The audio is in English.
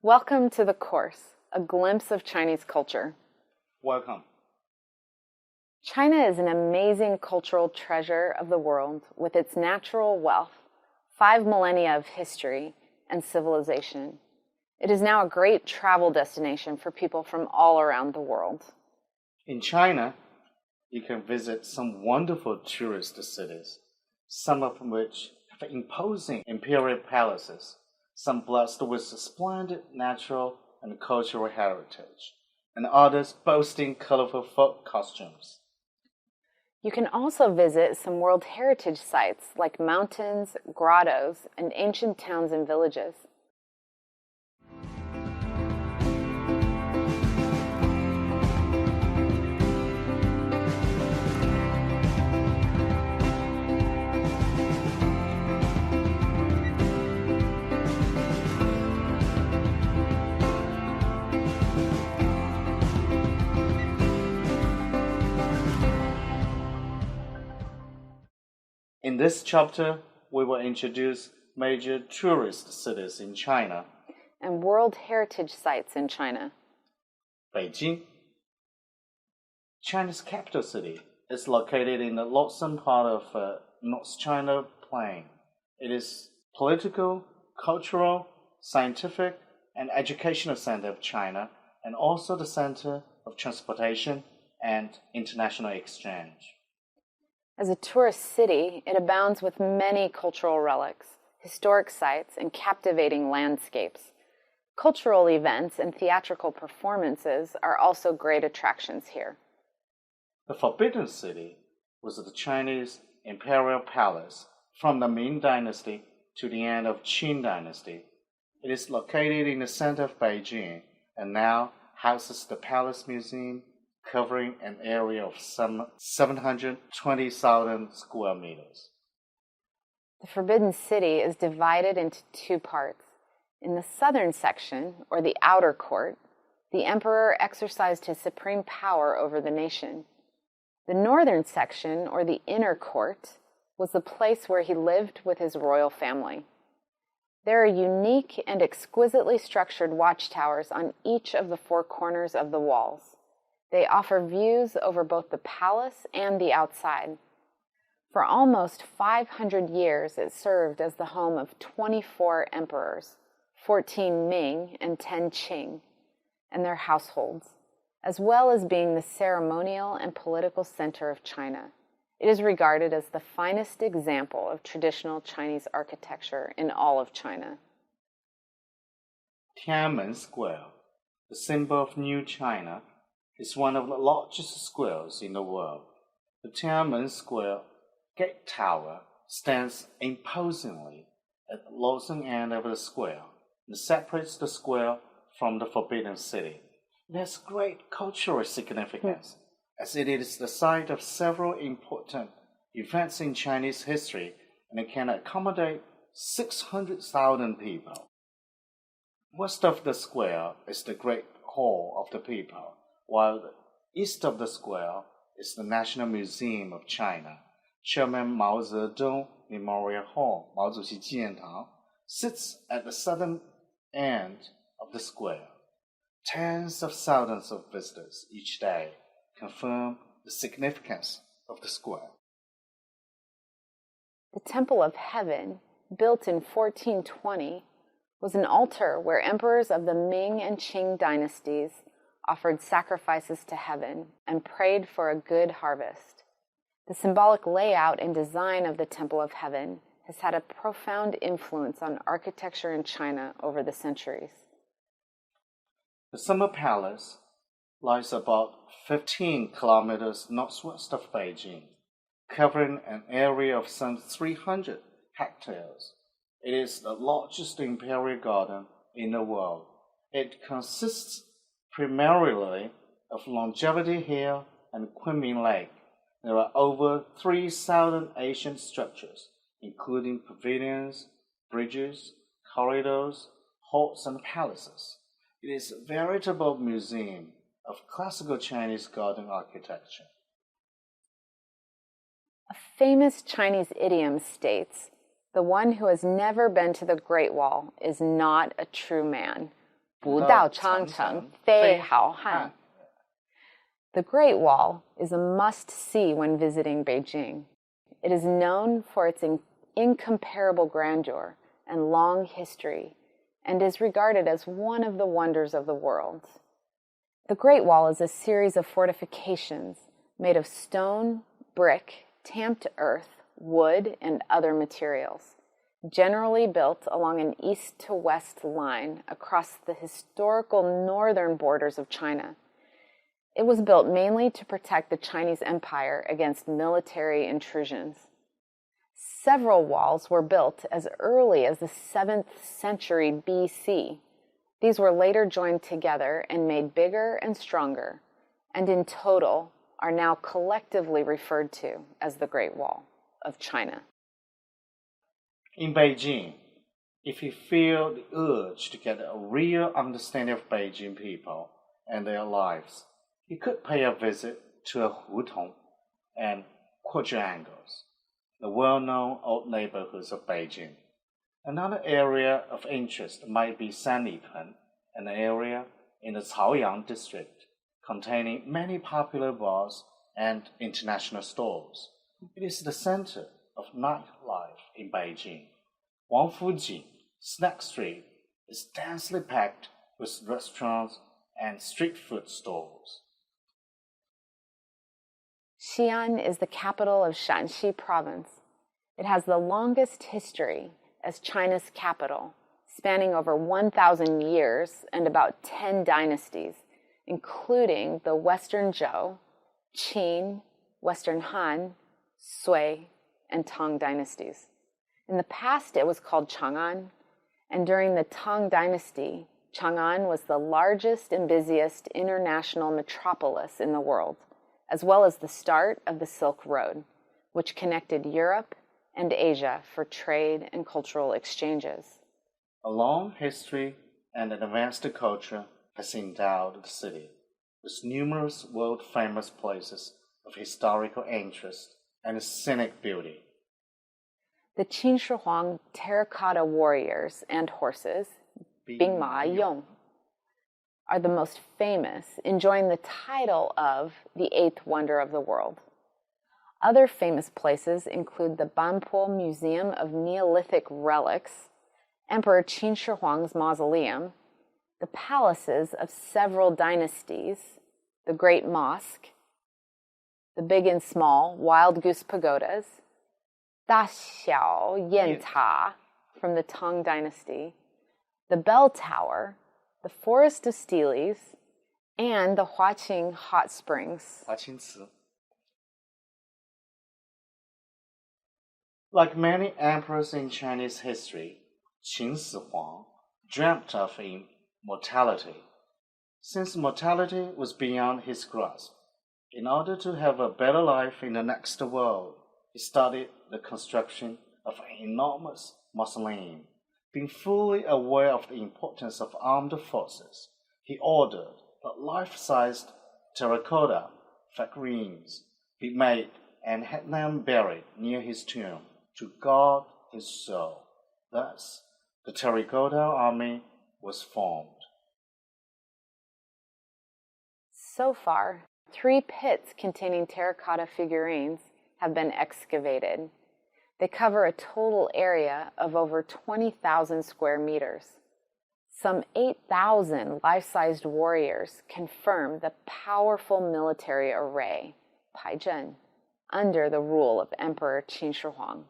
Welcome to the course, a glimpse of Chinese culture. Welcome. China is an amazing cultural treasure of the world with its natural wealth, 5 millennia of history, and civilization. It is now a great travel destination for people from all around the world. In China, you can visit some wonderful tourist cities, some of which have imposing imperial palaces, some blessed with splendid natural and cultural heritage, and others boasting colorful folk costumes. You can also visit some World Heritage sites like mountains, grottos, and ancient towns and villages. In this chapter, we will introduce major tourist cities in China. And World Heritage sites in China. Beijing. China's capital city is located in the northern part of North China Plain. It is political, cultural, scientific, and educational center of China, and also the center of transportation and international exchange. As a tourist city, it abounds with many cultural relics, historic sites, and captivating landscapes. Cultural events and theatrical performances are also great attractions here. The Forbidden City was the Chinese imperial palace from the Ming Dynasty to the end of Qing Dynasty. It is located in the center of Beijing and now houses the Palace Museum, covering an area of some 720,000 square meters. The Forbidden City is divided into 2 parts. In the southern section, or the outer court, the emperor exercised his supreme power over the nation. The northern section, or the inner court, was the place where he lived with his royal family. There are unique and exquisitely structured watchtowers on each of the 4 corners of the walls. They offer views over both the palace and the outside. For almost 500 years, it served as the home of 24 emperors, 14 Ming and 10 Qing, and their households, as well as being the ceremonial and political center of China. It is regarded as the finest example of traditional Chinese architecture in all of China. Tiananmen Square, the symbol of New China, is one of the largest squares in the world. The Tiananmen Square Gate Tower stands imposingly at the northern end of the square and separates the square from the Forbidden City. It has great cultural significance, as it is the site of several important events in Chinese history, and it can accommodate 600,000 people. West of the square is the Great Hall of the People, while east of the square is the National Museum of China. Chairman Mao Zedong Memorial Hall, 毛主席纪念堂, sits at the southern end of the square. Tens of thousands of visitors each day confirm the significance of the square. The Temple of Heaven, built in 1420, was an altar where emperors of the Ming and Qing dynasties offered sacrifices to heaven and prayed for a good harvest. The symbolic layout and design of the Temple of Heaven has had a profound influence on architecture in China over the centuries. The Summer Palace lies about 15 kilometers northwest of Beijing, covering an area of some 300 hectares. It is the largest imperial garden in the world. It consists primarily of Longevity Hill and Kunming Lake. There are over 3,000 ancient structures, including pavilions, bridges, corridors, halls, and palaces. It is a veritable museum of classical Chinese garden architecture. A famous Chinese idiom states, "The one who has never been to the Great Wall is not a true man," 不到长城非好汉. The Great Wall is a must-see when visiting Beijing. It is known for its incomparable grandeur and long history, and is regarded as one of the wonders of the world. The Great Wall is a series of fortifications made of stone, brick, tamped earth, wood, and other materials, generally built along an east-to-west line across the historical northern borders of China. It was built mainly to protect the Chinese Empire against military intrusions. Several walls were built as early as the 7th century BC. These were later joined together and made bigger and stronger, and in total are now collectively referred to as the Great Wall of China. In Beijing, if you feel the urge to get a real understanding of Beijing people and their lives, you could pay a visit to a hutong and quadrangles, the well-known old neighborhoods of Beijing. Another area of interest might be Sanlitun, an area in the Caoyang district containing many popular bars and international stores. It is the center of nightlife in Beijing. Wangfujing Snack Street is densely packed with restaurants and street food stores. Xi'an is the capital of Shanxi province. It has the longest history as China's capital, spanning over 1,000 years and about 10 dynasties, including the Western Zhou, Qin, Western Han, Sui, and Tang dynasties. In the past, it was called Chang'an, and during the Tang dynasty, Chang'an was the largest and busiest international metropolis in the world, as well as the start of the Silk Road, which connected Europe and Asia for trade and cultural exchanges. A long history and an advanced culture has endowed the city with numerous world-famous places of historical interest and scenic beauty. The Qin Shi Huang terracotta warriors and horses, Bing Ma Yong, are the most famous, enjoying the title of the eighth wonder of the world. Other famous places include the Banpo Museum of Neolithic Relics, Emperor Qin Shi Huang's mausoleum, the palaces of several dynasties, the Great Mosque, the big and small Wild Goose Pagodas, Da Xiao Yan Ta from the Tang Dynasty, the Bell Tower, the Forest of Steles, and the Huaqing Hot Springs. Like many emperors in Chinese history, Qin Shi Huang dreamt of immortality. Since mortality was beyond his grasp, in order to have a better life in the next world, he studied the construction of an enormous mausoleum. Being fully aware of the importance of armed forces, he ordered that life-sized terracotta figurines be made and had them buried near his tomb to guard his soul. Thus, the terracotta army was formed. So far, 3 pits containing terracotta figurines have been excavated. They cover a total area of over 20,000 square meters. Some 8,000 life-sized warriors confirm the powerful military array, Paizhen, under the rule of Emperor Qin Shi Huang.